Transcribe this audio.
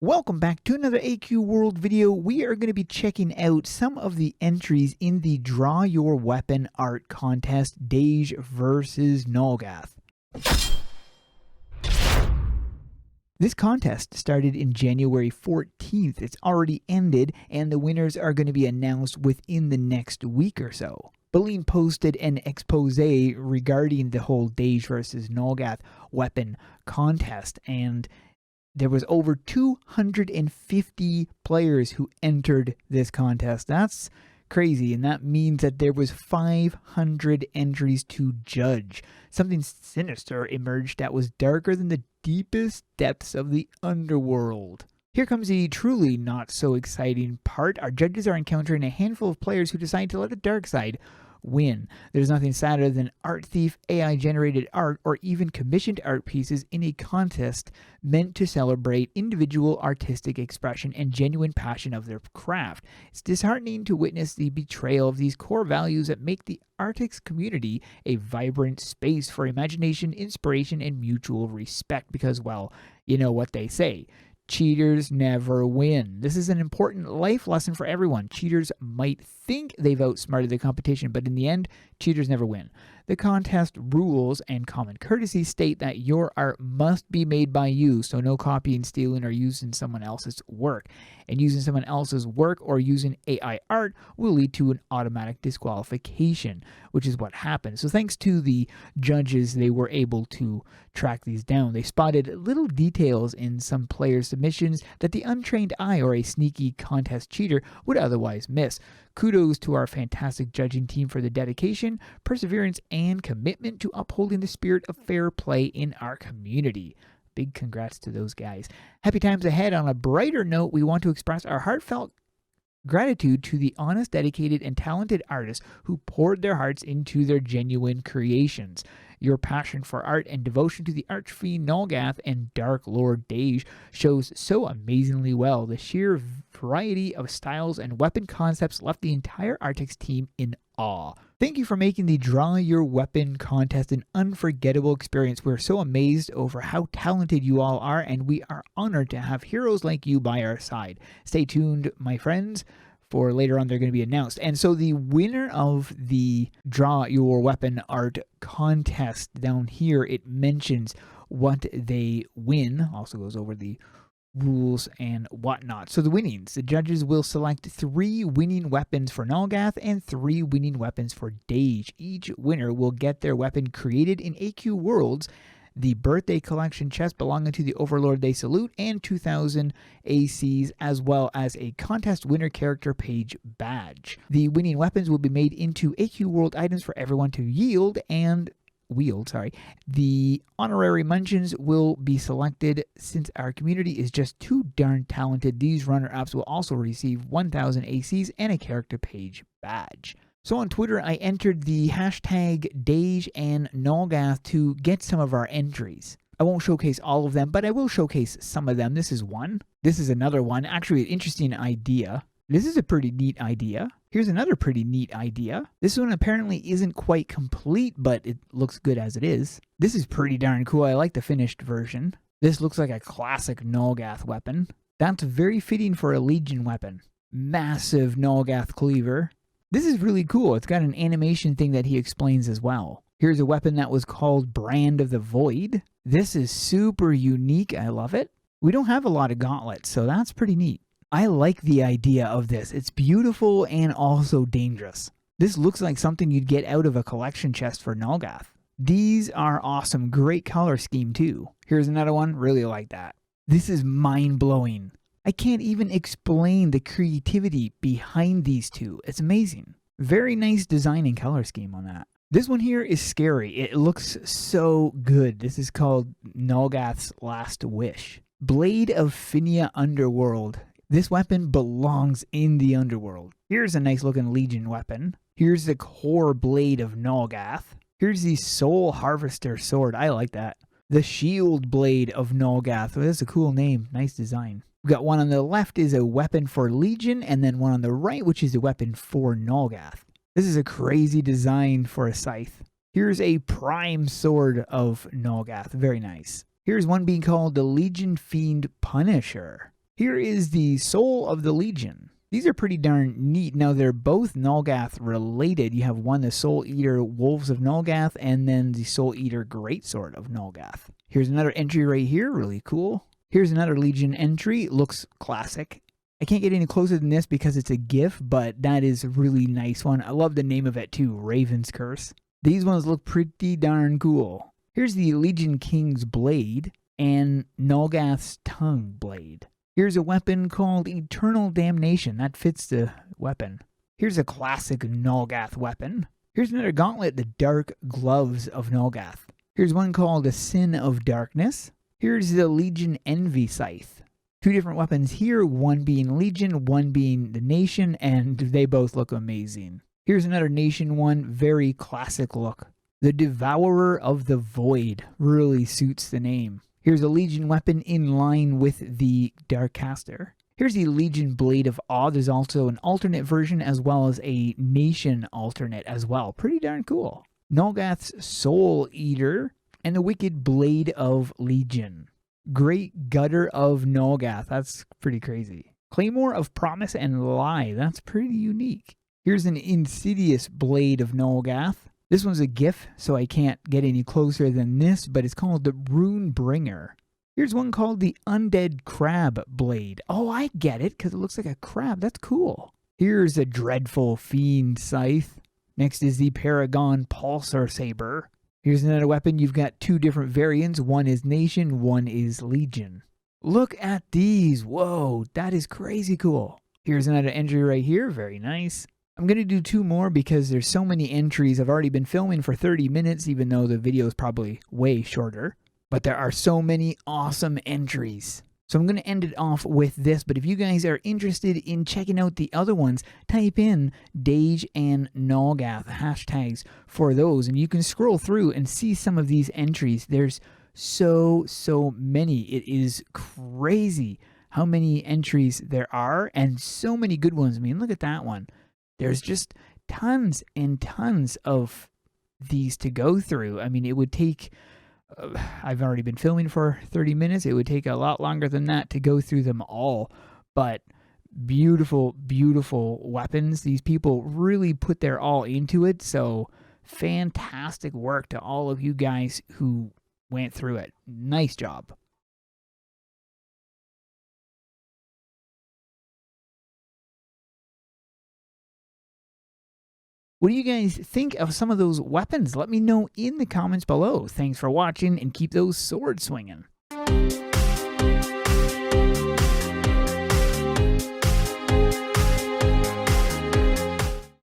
Welcome back to another AQ World video. We are going to be checking out some of the entries in the Draw Your Weapon art contest, Dej versus Nolgath. This contest started in January 14th. It's already ended, and the winners are going to be announced within the next week or so. Baleen posted an expose regarding the whole Dej versus Nolgath weapon contest, and there was over 250 players who entered this contest. That's crazy, and that means that there was 500 entries to judge. Something sinister emerged that was darker than the deepest depths of the underworld. Here comes the truly not so exciting part. Our judges are encountering a handful of players who decide to let the dark side win. There's nothing sadder than art thief, AI-generated art, or even commissioned art pieces in a contest meant to celebrate individual artistic expression and genuine passion of their craft. It's disheartening to witness the betrayal of these core values that make the artist community a vibrant space for imagination, inspiration, and mutual respect because, well, you know what they say. Cheaters never win. This is an important life lesson for everyone. Cheaters might think they've outsmarted the competition, but in the end, cheaters never win. The contest rules and common courtesy state that your art must be made by you, so no copying, stealing, or using someone else's work. And using someone else's work or using AI art will lead to an automatic disqualification, which is what happened. So thanks to the judges, they were able to track these down. They spotted little details in some players' submissions that the untrained eye or a sneaky contest cheater would otherwise miss. Kudos to our fantastic judging team for the dedication, perseverance, and commitment to upholding the spirit of fair play in our community. Big congrats to those guys. Happy times ahead. On a brighter note, we want to express our heartfelt gratitude to the honest, dedicated, and talented artists who poured their hearts into their genuine creations. Your passion for art and devotion to the Archfiend Nolgath and Dark Lord Dej shows so amazingly well. The sheer variety of styles and weapon concepts left the entire Artix team in awe. Thank you for making the Draw Your Weapon contest an unforgettable experience. We're so amazed over how talented you all are, and we are honored to have heroes like you by our side. Stay tuned, my friends, for later on they're going to be announced. And so the winner of the Draw Your Weapon art contest, down here it mentions what they win, also goes over the rules and whatnot. So the winnings, the judges will select 3 winning weapons for Nolgath and 3 winning weapons for Dej. Each winner will get their weapon created in AQWorlds, the birthday collection chest belonging to the Overlord they salute, and 2,000 ACs, as well as a contest winner character page badge. The winning weapons will be made into AQWorld items for everyone to wield. The honorary mentions will be selected. Since our community is just too darn talented, these runner-ups will also receive 1,000 ACs and a character page badge. So on Twitter, I entered the hashtag Dej and Nolgath to get some of our entries. I won't showcase all of them, but I will showcase some of them. This is one. This is another one. Actually, an interesting idea. This is a pretty neat idea. Here's another pretty neat idea. This one apparently isn't quite complete, but it looks good as it is. This is pretty darn cool. I like the finished version. This looks like a classic Nolgath weapon. That's very fitting for a Legion weapon. Massive Nolgath cleaver. This is really cool. It's got an animation thing that he explains as well. Here's a weapon that was called Brand of the Void. This is super unique. I love it. We don't have a lot of gauntlets, so that's pretty neat. I like the idea of this. It's beautiful and also dangerous. This looks like something you'd get out of a collection chest for Nolgath. These are awesome. Great color scheme too. Here's another one. Really like that. This is mind-blowing. I can't even explain the creativity behind these two. It's amazing. Very nice design and color scheme on that. This one here is scary. It looks so good. This is called Nolgath's Last Wish. Blade of Finia Underworld. This weapon belongs in the underworld. Here's a nice looking Legion weapon. Here's the core blade of Nolgath. Here's the Soul Harvester sword. I like that. The shield blade of Nolgath. Oh, that's a cool name. Nice design. We've got one on the left is a weapon for Legion, and then one on the right, which is a weapon for Nolgath. This is a crazy design for a scythe. Here's a prime sword of Nolgath. Very nice. Here's one being called the Legion Fiend Punisher. Here is the Soul of the Legion. These are pretty darn neat. Now, they're both Nulgath related. You have one, the Soul Eater Wolves of Nulgath, and then the Soul Eater Greatsword of Nulgath. Here's another entry right here, really cool. Here's another Legion entry, looks classic. I can't get any closer than this because it's a GIF, but that is a really nice one. I love the name of it too, Raven's Curse. These ones look pretty darn cool. Here's the Legion King's Blade and Nulgath's Tongue Blade. Here's a weapon called Eternal Damnation. That fits the weapon. Here's a classic Nulgath weapon. Here's another gauntlet, the Dark Gloves of Nulgath. Here's one called the Sin of Darkness. Here's the Legion Envy Scythe. Two different weapons here, one being Legion, one being the Nation, and they both look amazing. Here's another Nation one, very classic look. The Devourer of the Void really suits the name. Here's a Legion weapon in line with the Darkcaster. Here's the Legion Blade of Awe. There's also an alternate version as well as a Nation alternate as well. Pretty darn cool. Nulgath's Soul Eater and the Wicked Blade of Legion. Great Gutter of Nulgath. That's pretty crazy. Claymore of Promise and Lie. That's pretty unique. Here's an Insidious Blade of Nulgath. This one's a GIF, so I can't get any closer than this, but it's called the Rune Bringer. Here's one called the Undead Crab Blade. Oh, I get it, because it looks like a crab. That's cool. Here's a Dreadful Fiend Scythe. Next is the Paragon Pulsar Saber. Here's another weapon. You've got two different variants. One is Nation, one is Legion. Look at these. Whoa, that is crazy cool. Here's another entry right here. Very nice. I'm going to do two more because there's so many entries. I've already been filming for 30 minutes, even though the video is probably way shorter. But there are so many awesome entries. So I'm going to end it off with this. But if you guys are interested in checking out the other ones, type in Dage and Nulgath hashtags for those. And you can scroll through and see some of these entries. There's so many. It is crazy how many entries there are and so many good ones. I mean, look at that one. There's just tons and tons of these to go through. I mean, it would take, I've already been filming for 30 minutes. It would take a lot longer than that to go through them all. But beautiful, beautiful weapons. These people really put their all into it. So fantastic work to all of you guys who went through it. Nice job. What do you guys think of some of those weapons? Let me know in the comments below. Thanks for watching and keep those swords swinging.